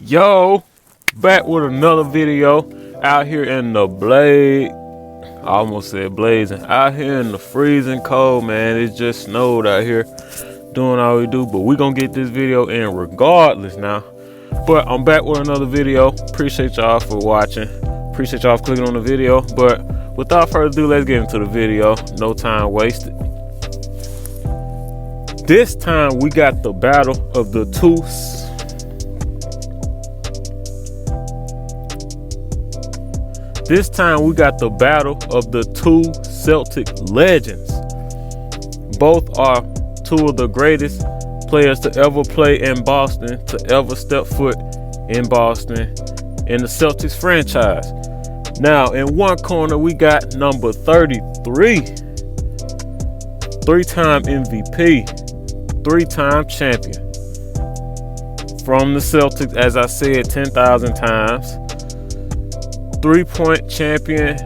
Yo, back with another video out here in the I almost said blazing, out here in the freezing cold, man. It just snowed out here doing all we do, but we gonna get this video in regardless now. But I'm back with another video. Appreciate y'all for watching. Appreciate y'all for clicking on the video. But without further ado, let's get into the video. No time wasted. This time we got the battle of the two Celtic legends. Both are two of the greatest players to ever play in Boston, to ever step foot in Boston, in the Celtics franchise. Now, in one corner, we got number 33, three-time MVP, three-time champion from the Celtics, as I said 10,000 times. 3-point champion.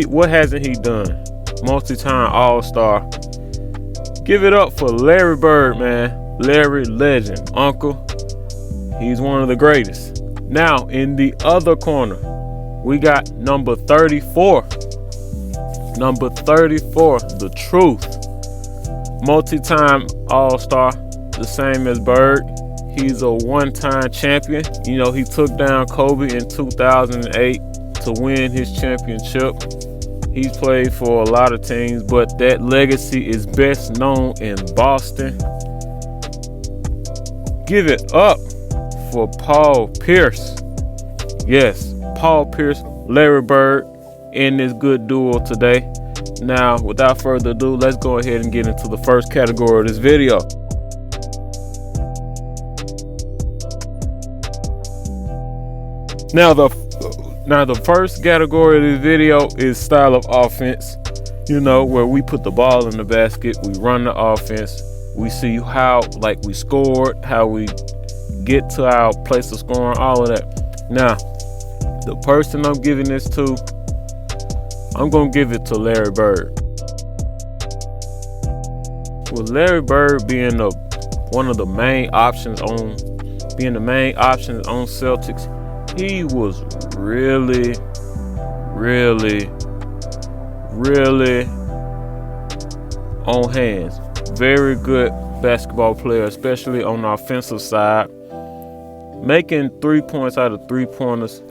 What hasn't he done? Multi-time All-Star. Give it up for Larry Bird, man. Larry legend, uncle. He's one of the greatest. Now, in the other corner, we got number 34. Number 34, the truth. Multi-time All-Star, the same as Bird. He's a one-time champion. You know, he took down Kobe in 2008 to win his championship. He's played for a lot of teams, but that legacy is best known in Boston. Give it up for Paul Pierce. Yes, Paul Pierce, Larry Bird in this good duo today. Now, without further ado, let's go ahead and get into the first category of this video. Now the first category of this video is style of offense. You know, where we put the ball in the basket, we run the offense, we see how we scored, how we get to our place of scoring, all of that. Now, the person I'm giving this to, I'm gonna give it to Larry Bird. With Larry Bird being one of the main options on Celtics, he was really on hands. Very good basketball player, especially on the offensive side. Making 3 points out of 3-pointers,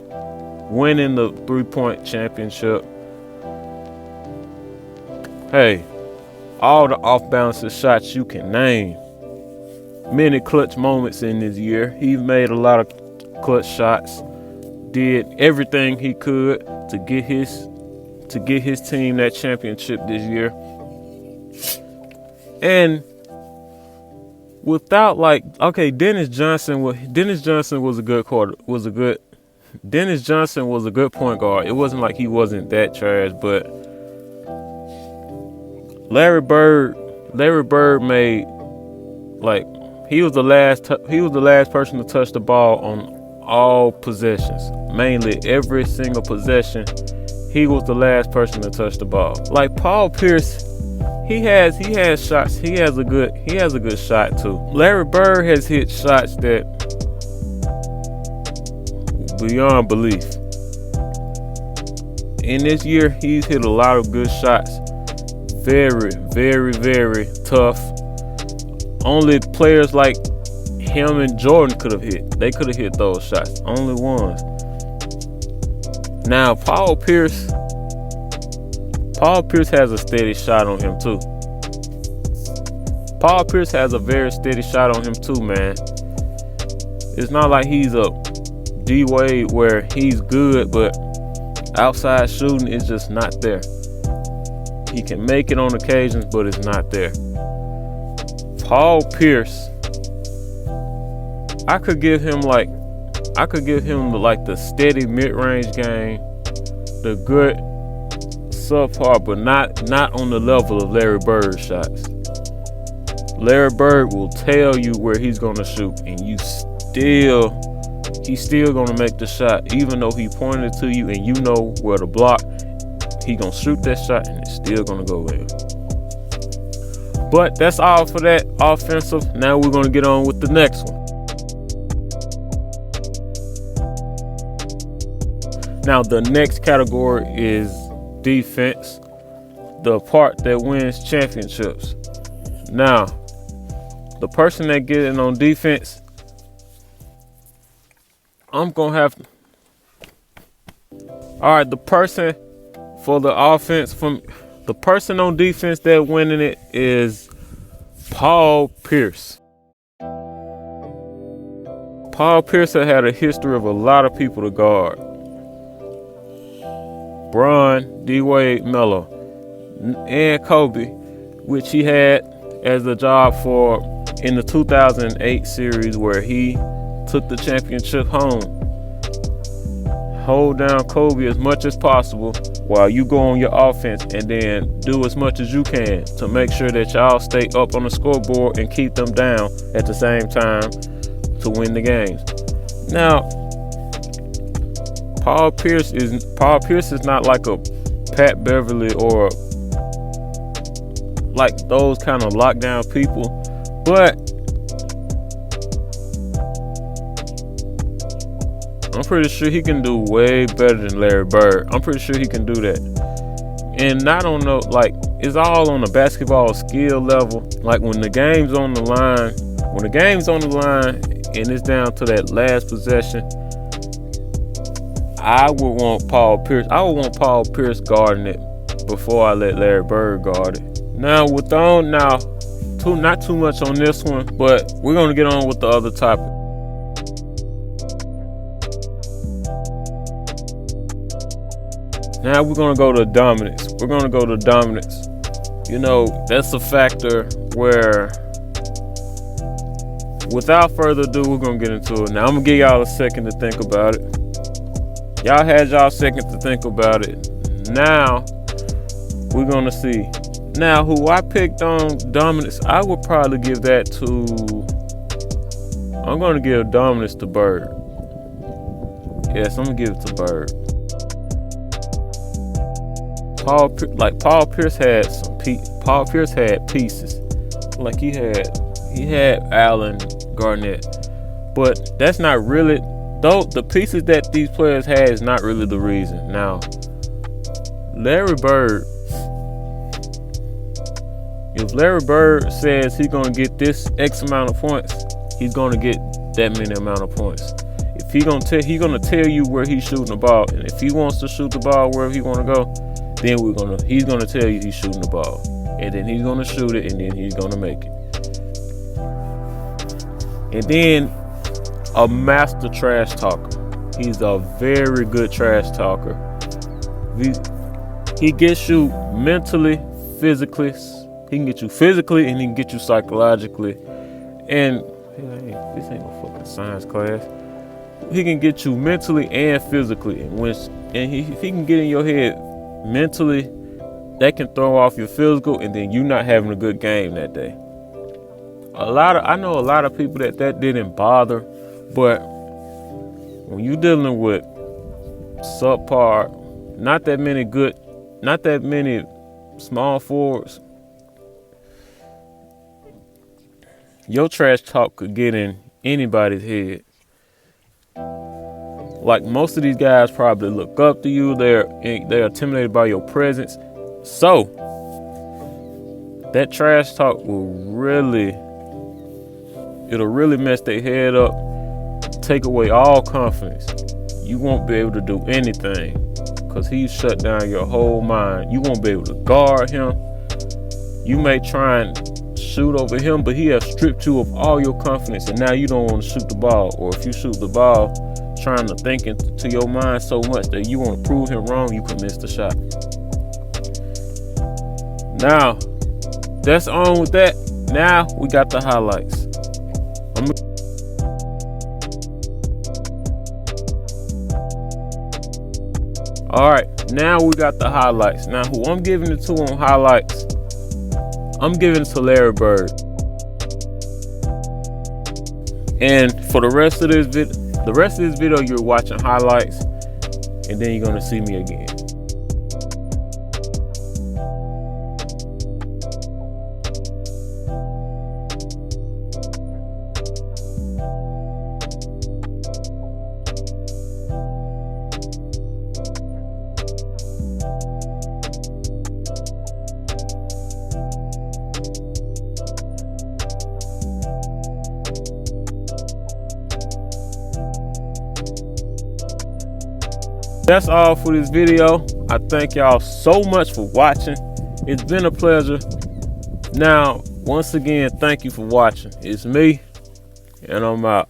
winning the 3-point championship. Hey, all the off-balance shots you can name. Many clutch moments in this year. He made a lot of clutch shots. Did everything he could to get his team that championship this year. And without Dennis Johnson was a good point guard. It wasn't like he wasn't that trash, but Larry Bird made, he was the last person to touch the ball on all possessions. Mainly every single possession, he was the last person to touch the ball. Like Paul Pierce, he has shots. He has a good shot too. Larry Bird has hit shots that beyond belief. In this year, he's hit a lot of good shots. Very, very, very tough. Only players like him and Jordan could have hit. They could have hit those shots. Only ones. Now, Paul Pierce has a steady shot on him too. Paul Pierce has a very steady shot on him too, man. It's not like he's a D-Wade where he's good, but outside shooting is just not there. He can make it on occasions, but it's not there. Paul Pierce, I could give him the steady mid-range game, the good subpar, but not on the level of Larry Bird's shots. Larry Bird will tell you where he's gonna shoot, and he's still gonna make the shot, even though he pointed to you and you know where to block. He gonna shoot that shot, and it's still gonna go in. But that's all for that offensive. Now we're gonna get on with the next one. Now, the next category is defense, the part that wins championships. Now, the person that getting on defense, I'm going to have... All right, the person for the offense, the person on defense that winning it is Paul Pierce. Paul Pierce had a history of a lot of people to guard. Bron, D-Wade, Melo, and Kobe, which he had as a job for in the 2008 series where he took the championship home. Hold down Kobe as much as possible while you go on your offense, and then do as much as you can to make sure that y'all stay up on the scoreboard and keep them down at the same time to win the games. Now, Paul Pierce is not like a Pat Beverly or like those kind of lockdown people, but I'm pretty sure he can do way better than Larry Bird. I'm pretty sure he can do that. And I don't know, like, it's all on the basketball skill level. Like when the game's on the line, and it's down to that last possession, I would want Paul Pierce guarding it before I let Larry Bird guard it. Now, not too much on this one, but we're gonna get on with the other topic. Now we're gonna go to dominance. You know, that's a factor where, without further ado, we're gonna get into it. Now I'm gonna give y'all a second to think about it. Y'all had y'all second to think about it. Now we're gonna see. Now, who I picked on dominance, I would probably give that to. I'm gonna give dominance to Bird. Yes, I'm gonna give it to Bird. Paul Pierce had pieces. Like he had Allen, Garnett, but that's not really. Though the pieces that these players had is not really the reason. Now, Larry Bird. If Larry Bird says he's gonna get this X amount of points, he's gonna get that many amount of points. If he's gonna tell you where he's shooting the ball, and if he wants to shoot the ball wherever he wanna go, then he's gonna tell you he's shooting the ball, and then he's gonna shoot it, and then he's gonna make it. And then a master trash talker. He's a very good trash talker. He gets you mentally, physically. He can get you physically, and he can get you psychologically. And this ain't no fucking science class. He can get you mentally and physically. And if he can get in your head mentally, that can throw off your physical, and then you not having a good game that day. I know a lot of people that didn't bother, but when you dealing with subpar, not that many small forwards, your trash talk could get in anybody's head. Like, most of these guys probably look up to you. They're intimidated by your presence. So that trash talk it'll really mess their head up, take away all confidence. You won't be able to do anything because he's shut down your whole mind. You won't be able to guard him. You may try and shoot over him, but he has stripped you of all your confidence, and now you don't want to shoot the ball. Or if you shoot the ball, trying to think into your mind so much that you want to prove him wrong, you can miss the shot. Now, that's on with that. Now we got the highlights. All right, now we got the highlights. Now, who I'm giving it to on highlights, I'm giving it to Larry Bird. And for the rest of this video, you're watching highlights, and then you're gonna see me again. That's all for this video. I thank y'all so much for watching. It's been a pleasure. Now, once again, thank you for watching. It's me, and I'm out.